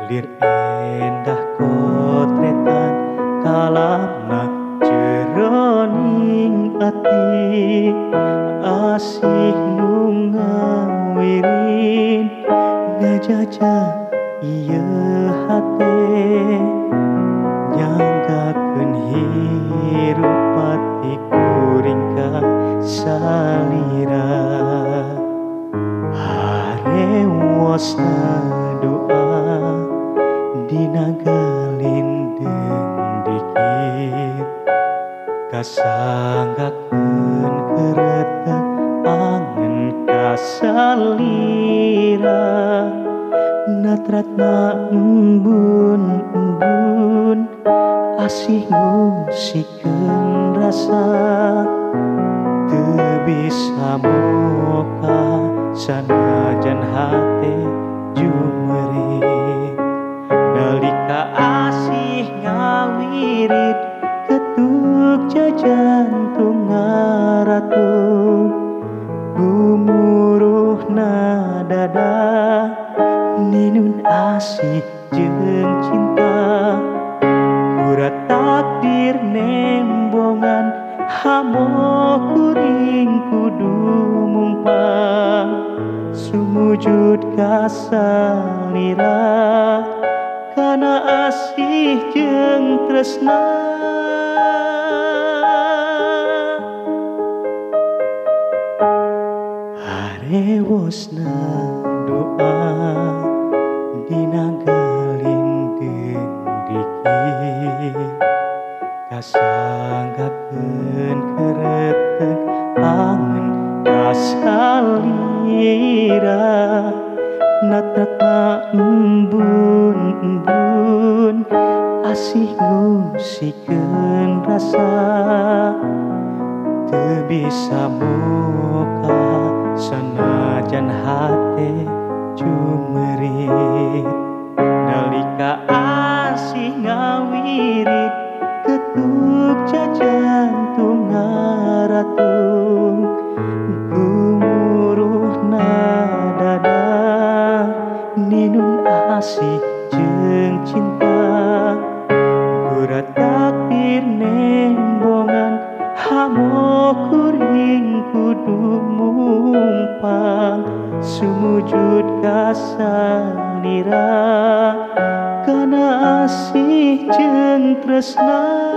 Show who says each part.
Speaker 1: Lir endah kotretan kalapna jeroning ati asih nu ngawirin ngajajah ieu hate nyanggakeun hirup pati kuring ka salira harewosna doa dina galindeng dikit kasanggakeun keretek angen kasalira natratna embun-embun asih ngusikeun rasa teu bisa moka sanajan hate jumerit nalika asih ngawirit ketuk jajantung ngaratung gumuruhna dada ninun asih jeung cinta kurat takdir nembongan hamo kuring kudu mumpang sumujud kasalira kana asih jeung tresna harewosna doa dina galindeng dikit kasanggakeun keretek angen kasalira natratna embun-embun asih ngusikeun rasa teu bisa moka sanajan hate jumerit nalika asih ngawirit ketuk jajantung ngaratung gumuruhna dada ninun asih jeung cinta kurat takdir nembongan hamo kuring kudu mumpang sumujud kasalira kana asih jeung tresna